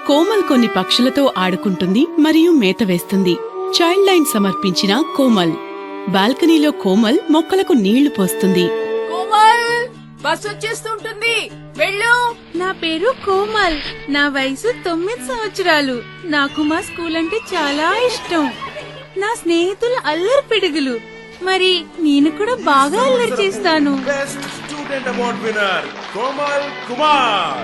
కోమల్ కొన్ని పక్షులతో ఆడుకుంటుంది మరియు మేత వేస్తుంది. చైల్డ్ లైన్ సమర్పించిన కోమల్. బాల్కనీలో కోమల్ మొక్కలకు నీళ్లు పోస్తుంది. కోమల్, బస్ వచ్చేస్తుంటుంది, వెళ్ళు. నా పేరు కోమల్. నా వయసు 9 సంవత్సరాలు. నాకు మా స్కూల్ అంటే చాలా ఇష్టం. నా స్నేహితులు అల్లరి పిడుగులు. మరి నేను కూడా బాగా అల్లరి చేస్తాను. Best student award winner Komal Kumar.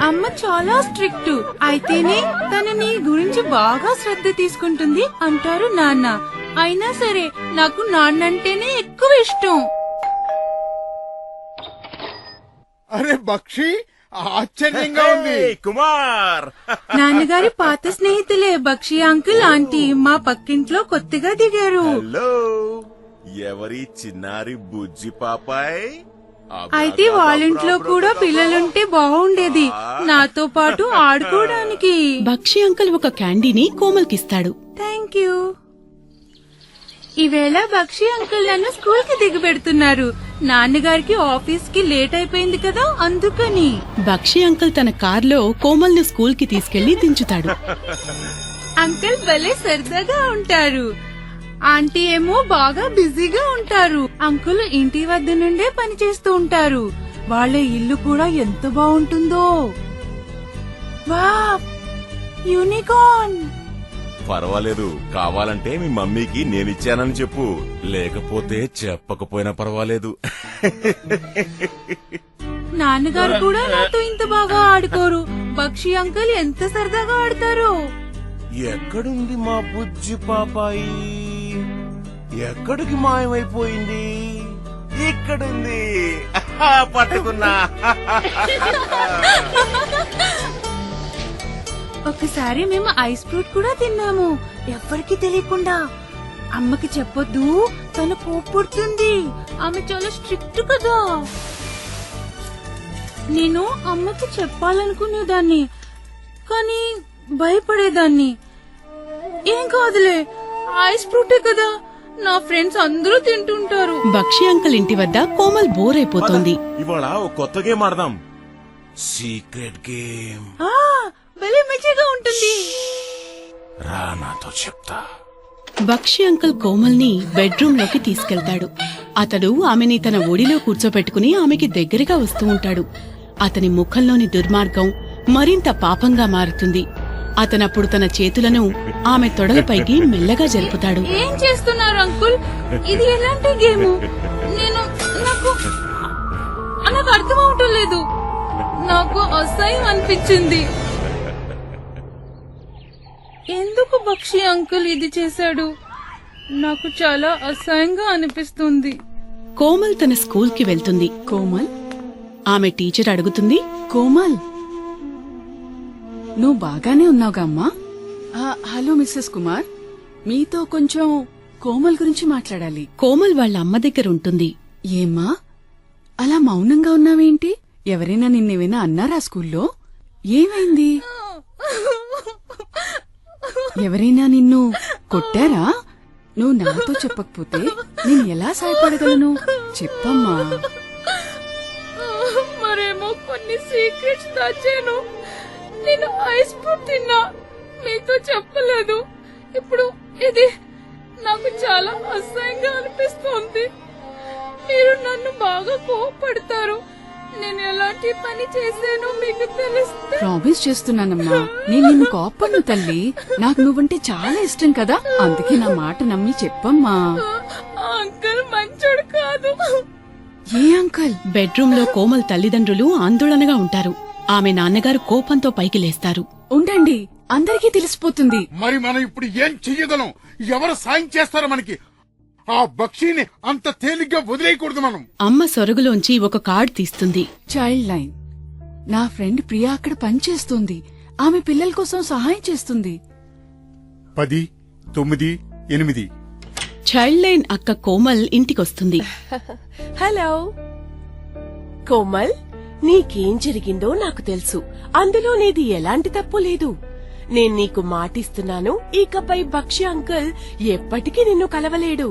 అమ్మ చాలా స్ట్రిక్ట్. అయితేనే తను నీ గురించి బాగా శ్రద్ధ తీసుకుంటుంది అంటారు నాన్న. అయినా సరే నాకు నాన్నంటేనే ఎక్కువ ఇష్టం. అరే బక్షి, ఆశ్చర్యంగా ఉంది. కుమార్ నాన్నగారి పాత స్నేహితులే బక్షి అంకుల్, ఆంటీ. మా పక్కింట్లో కొత్తగా దిగారు. హలో, ఎవరి చిన్నారి బుజ్జి పాపాయ్? అయితే వాళ్ళింట్లో కూడా పిల్లలుంటే బాగుండేది, నాతో పాటు ఆడుకోవడానికి. బక్షి అంకుల్ ఒక క్యాండీని కోమల్కిస్తాడు. Thank you. ఈవేళ బక్షి అంకుల్ నన్ను స్కూల్ కి దిగబెడుతున్నారు. నాన్నగారికి ఆఫీస్ కి లేట్ అయిపోయింది కదా, అందుకని. బక్షి అంకుల్ తన కార్లో కోమల్ ను స్కూల్ కి తీసుకెళ్లి దించుతాడు. అంకుల్ భలే సరదాగా ఉంటారు. ఆంటీ ఏమో బాగా బిజీగా ఉంటారు. అంకుల్ ఇంటి వద్ద నుండే పని చేస్తూ ఉంటారు. వాళ్ళ ఇల్లు కూడా ఎంత బాగుంటుందో. Wow, unicorn. పర్వాలేదు, కావాలంటే మీ మమ్మీకి నేనిచ్చానని చెప్పు, లేకపోతే చెప్పకపోయినా పర్వాలేదు. నాన్నగారు కూడా నాతో ఇంత బాగా ఆడుకోరు. బక్షి అంకుల్ ఎంత సరదాగా ఆడతారు. ఎక్కడుంది మా బుజ్జి పాపాయి? ఎక్కడికి మాయమైపోయింది? ఇక్కడుంది, పట్టుకున్నా. ఒకసారి మేము ఐస్ ఫ్రూట్ కూడా తిన్నాము, ఎవ్వరికి తెలియకుండా. అమ్మకి చెప్పొద్దు, తను కోప్పడుతుంది. ఆమె చాలా స్ట్రిక్ట్ కదా. నేను అమ్మకి చెప్పాలనుకునేదాన్ని, కానీ భయపడేదాన్ని. ఏం కాదులే, ఐస్ ఫ్రూటే కదా, నా ఫ్రెండ్స్ అందరూ తింటుంటారు. బక్షి అంకుల్ ఇంటి వద్ద కోమల్ బోర్ అయిపోతుంది. ఇవాళ ఒక కొత్త గేమ్ ఆడదాం, సీక్రెట్ గేమ్. భలే మజాగా ఉంటుంది. రా, నాతో చెప్తా. బక్షి అంకుల్ కోమల్ ని బెడ్రూమ్ లోకి తీసుకెళ్తాడు. అతడు ఆమెని తన ఒడిలో కూర్చోపెట్టుకుని ఆమెకి దగ్గరగా వస్తూ ఉంటాడు. అతని ముఖంలోని దుర్మార్గం మరింత పాపంగా మారుతుంది. అతనప్పుడు తన చేతులను ఆమె తొడలపైకి మెల్లగా జరుపుతాడు. ఏం చేస్తున్నారు అంకుల్? ఇది ఎలాంటి గేమ్? నాకు అర్థం అవటం లేదు. నాకు అసహ్యం అనిపించింది. ఎందుకు బక్షి అంకుల్ ఇది చేశాడు? నాకు చాలా అసహ్యంగా అనిపిస్తుంది. కోమల్ తన స్కూల్ కి వెళ్తుంది. కోమల్, ఆమె టీచర్ అడుగుతుంది. కోమల్, నువ్వు బాగానే ఉన్నావుగా అమ్మా? హలో మిస్సెస్ కుమార్, మీతో కొంచెం కోమల్ గురించి మాట్లాడాలి. కోమల్ వాళ్ళ అమ్మ దగ్గర ఉంటుంది. ఏమ్మా అలా మౌనంగా ఉన్నావేంటి? ఎవరైనా నిన్నేమైనా అన్నారా స్కూల్లో? ఏమైంది? ఎవరైనా నిన్ను కొట్టారా? నువ్వు నాతో చెప్పకపోతే నేను ఎలా సాయపడగలను? చెప్పమ్మా. మరేమో కొన్ని సీక్రెట్స్ దాచాను. నేను ఐస్ ఫ్రూట్ తిన్నా, మీతో చెప్పలేదు. ఇప్పుడు ఇది నాకు చాలా అసహ్యంగా అనిపిస్తోంది. మీరు నన్ను బాగా కోపడతారు. నేను ఎలాంటి పని చేశానో మీకు తెలిస్తే. ప్రామిస్ చేస్తున్నానమ్మా, నేను నిన్ను కోపను తల్లి. నాకు నువ్వంటే చాలా ఇష్టం కదా, అందుకే నా మాట నమ్మి చెప్పమ్మా. అంకుల్ మంచోడు కాదు. ఏ అంకుల్? బెడ్రూమ్ లో కోమల్ తల్లిదండ్రులు ఆందోళనగా ఉంటారు. ఆమె నాన్నగారు కోపంతో పైకి లేస్తారు. ఉండండి, అందరికీ తెలిసిపోతుంది. మరి మనం ఇప్పుడు ఏం చెయ్యగలం? ఎవరు సాయం చేస్తారో మనకి? ఆ బక్షిని అంత తేలిగ్గా వదిలేయకూడదు మనం. అమ్మ సొరుగులోంచి ఒక కార్డ్ తీస్తుంది. Child line. నా ఫ్రెండ్ ప్రియా అక్కడ పనిచేస్తుంది. ఆమె పిల్లల కోసం సహాయం చేస్తుంది. 10, 9, 8. చైల్డ్ లైన్ అక్క కోమల్ ఇంటికొస్తుంది. హలో కోమల్, నీకేం జరిగిందో నాకు తెలుసు. అందులో నీది ఎలాంటి తప్పు లేదు. నేను నీకు మాటిస్తున్నాను, ఇకపై బక్షి అంకుల్ ఎప్పటికీ నిన్ను కలవలేడు.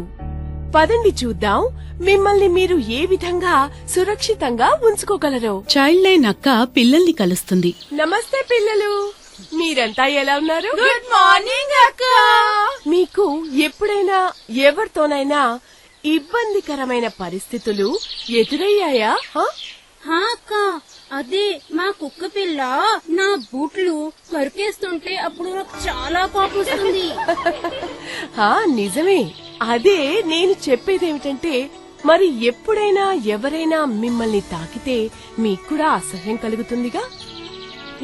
పదండి చూద్దాం మిమ్మల్ని మీరు ఏ విధంగా సురక్షితంగా ఉంచుకోగలరో. చైల్డ్ లైన్ అక్క పిల్లల్ని కలుస్తుంది. నమస్తే పిల్లలు, మీరంతా ఎలా ఉన్నారు? గుడ్ మార్నింగ్ అక్క. మీకు ఎప్పుడైనా ఎవరితోనైనా ఇబ్బందికరమైన పరిస్థితులు ఎదురయ్యాయా? హా అక్క, అదే మా కుక్క పిల్ల నా బూట్లు కొరికేస్తుంటే అప్పుడు నాకు చాలా కోపం వస్తుంది. నిజమే. అదే నేను చెప్పేదేమిటంటే, మరి ఎప్పుడైనా ఎవరైనా మిమ్మల్ని తాకితే మీకు కూడా అసహ్యం కలుగుతుందిగా.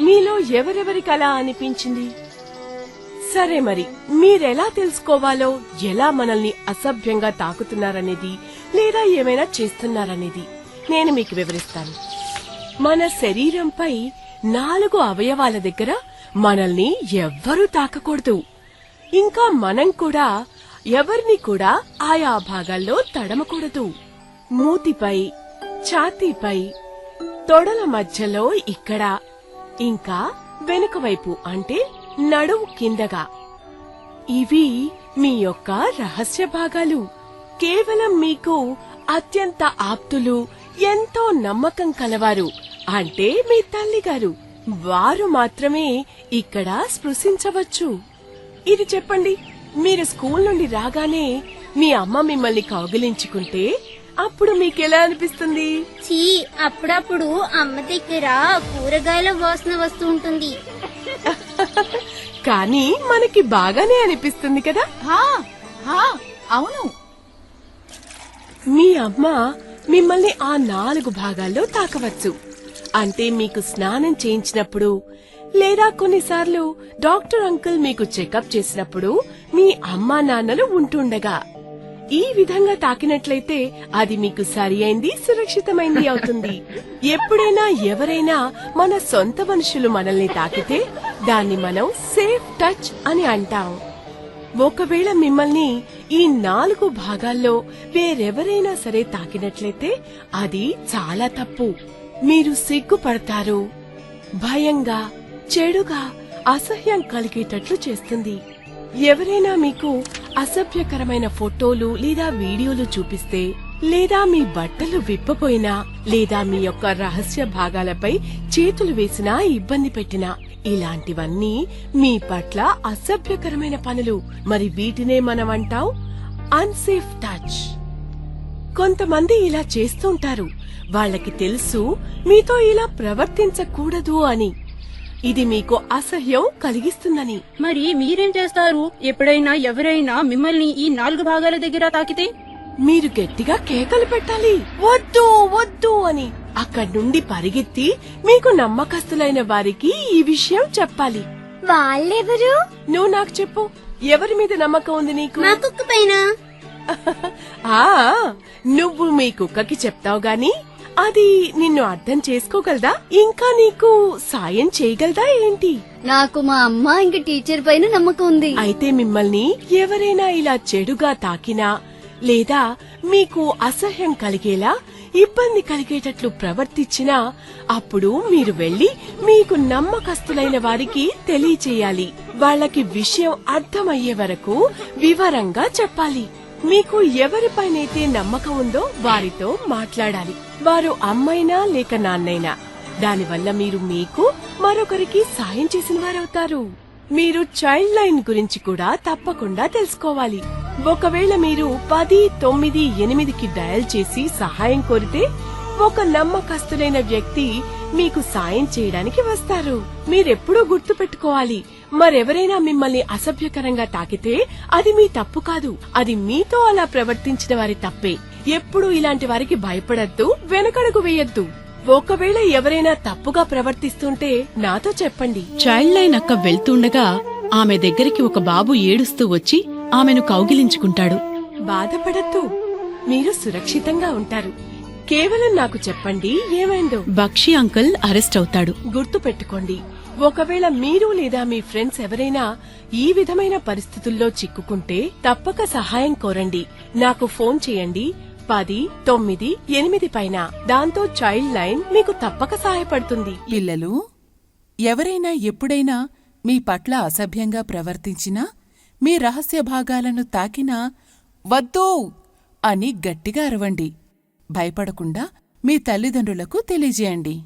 మీలో ఎవరెవరికి అలా అనిపించింది? సరే, మరి మీరెలా తెలుసుకోవాలో, ఎలా మనల్ని అసభ్యంగా తాకుతున్నారనేది లేదా ఏమైనా చేస్తున్నారనేది నేను మీకు వివరిస్తాను. మన శరీరంపై 4 అవయవాల దగ్గర మనల్ని ఎవ్వరూ తాకకూడదు. ఇంకా మనం కూడా ఎవరిని కూడా ఆయా భాగాల్లో తడమకూడదు. మూతిపై, ఛాతీపై, తొడల మధ్యలో ఇక్కడ, ఇంకా వెనుక వైపు అంటే నడుము కిందగా. ఇవి మీ యొక్క రహస్య భాగాలు. కేవలం మీకు అత్యంత ఆప్తులు, ఎంతో నమ్మకం కలవారు అంటే మీ తల్లిగారు, వారు మాత్రమే ఇక్కడ స్పృశించవచ్చు. ఇది చెప్పండి, మీరు స్కూల్ నుండి రాగానే మీ అమ్మ మిమ్మల్ని కౌగిలించుకుంటే అప్పుడు మీకెలా అనిపిస్తుంది? చీ, అప్పుడప్పుడు అమ్మ దగ్గర కూరగాయల వాసన వస్తూ ఉంటుంది. కానీ మనకి బాగానే అనిపిస్తుంది కదా. అవును. మీ అమ్మ మిమ్మల్ని ఆ 4 భాగాల్లో తాకవచ్చు. అంటే మీకు స్నానం చేయించినప్పుడు, లేదా కొన్నిసార్లు డాక్టర్ అంకుల్ మీకు చెకప్ చేసినప్పుడు మీ అమ్మా నాన్నలు ఉంటుండగా. ఈ విధంగా తాకినట్లయితే అది మీకు సరి అయింది, సురక్షితమైంది అవుతుంది. ఎప్పుడైనా ఎవరైనా మన సొంత మనుషులు మనల్ని తాకితే దాన్ని మనం సేఫ్ టచ్ అని అంటాం. ఒకవేళ మిమ్మల్ని ఈ 4 భాగాల్లో వేరెవరైనా సరే తాకినట్లయితే అది చాలా తప్పు. మీరు సిగ్గుపడతారు, భయంగా, చెడుగా, అసహ్యం కలిగేటట్లు చేస్తుంది. ఎవరైనా మీకు అసభ్యకరమైన ఫోటోలు లేదా వీడియోలు చూపిస్తే, లేదా మీ బట్టలు విప్పపోయినా, లేదా మీ యొక్క రహస్య భాగాలపై చేతులు వేసినా, ఇబ్బంది పెట్టినా, ఇలాంటివన్నీ మీ పట్ల అసభ్యకరమైన పనులు. మరి వీటినే మనం అంటాం అన్సేఫ్ టచ్. కొంతమంది ఇలా చేస్తుంటారు. వాళ్ళకి తెలుసు మీతో ఇలా ప్రవర్తించకూడదు అని. ఇది మీకు అసహ్యం కలిగిస్తుందని. మరి మీరేం చేస్తారు ఎప్పుడైనా ఎవరైనా మిమ్మల్ని ఈ 4 భాగాల దగ్గర తాకితే? మీరు గట్టిగా కేకలు పెట్టాలి, వద్దు వద్దు అని. అక్కడి నుండి పరిగెత్తి మీకు నమ్మకస్తులైన వారికి ఈ విషయం చెప్పాలి. వాళ్ళెవరు? నువ్వు నాకు చెప్పు, ఎవరి మీద నమ్మకం ఉంది నీకు? మా కుక్క పైన. నువ్వు మీ కుక్కకి చెప్తావు గాని అది నిన్ను అర్థం చేసుకోగలదా? ఇంకా నీకు సాయం చేయగలదా ఏంటి? నాకు మా అమ్మ ఇంక టీచర్ పైన నమ్మకం ఉంది. అయితే మిమ్మల్ని ఎవరైనా ఇలా చెడుగా తాకినా, లేదా మీకు అసహ్యం కలిగేలా, ఇబ్బంది కలిగేటట్లు ప్రవర్తించినా, అప్పుడు మీరు వెళ్లి మీకు నమ్మకస్తులైన వారికి తెలియచేయాలి. వాళ్ళకి విషయం అర్థమయ్యే వరకు వివరంగా చెప్పాలి. మీకు ఎవరిపైనైతే నమ్మకం ఉందో వారితో మాట్లాడాలి. వారు అమ్మైనా లేక నాన్నైనా. దానివల్ల మీరు మీకు మరొకరికి సాయం చేసిన వారవుతారు. మీరు చైల్డ్ లైన్ గురించి కూడా తప్పకుండా తెలుసుకోవాలి. ఒకవేళ మీరు 10 9 8కి డయల్ చేసి సహాయం కోరితే ఒక నమ్మకస్తులైన వ్యక్తి మీకు సాయం చేయడానికి వస్తారు. మీరెప్పుడూ గుర్తు పెట్టుకోవాలి, మరెవరైనా మిమ్మల్ని అసభ్యకరంగా తాకితే అది మీ తప్పు కాదు, అది మీతో అలా ప్రవర్తించిన వారి తప్పే. ఎప్పుడూ ఇలాంటి వారికి భయపడద్దు, వెనకడుగు వేయొద్దు. ఒకవేళ ఎవరైనా తప్పుగా ప్రవర్తిస్తుంటే నాతో చెప్పండి. చైల్డ్ లైన్ అక్క వెళ్తుండగా ఆమె దగ్గరికి ఒక బాబు ఏడుస్తూ వచ్చి ఆమెను కౌగిలించుకుంటాడు. బాధపడద్దు, మీరు సురక్షితంగా ఉంటారు. కేవలం నాకు చెప్పండి ఏమైందో. బక్షి అంకుల్ అరెస్ట్ అవుతాడు. గుర్తు పెట్టుకోండి, ఒకవేళ మీరు లేదా మీ ఫ్రెండ్స్ ఎవరైనా ఈ విధమైన పరిస్థితుల్లో చిక్కుకుంటే తప్పక సహాయం కోరండి. నాకు ఫోన్ చేయండి 10 9 8 పైన. దాంతో చైల్డ్ లైన్ మీకు తప్పక సహాయపడుతుంది. పిల్లలు, ఎవరైనా ఎప్పుడైనా మీ పట్ల అసభ్యంగా ప్రవర్తించినా, మీ రహస్య భాగాలను తాకినా వద్దు, అని గట్టిగా అరవండి. భయపడకుండా మీ తల్లిదండ్రులకు తెలియజేయండి.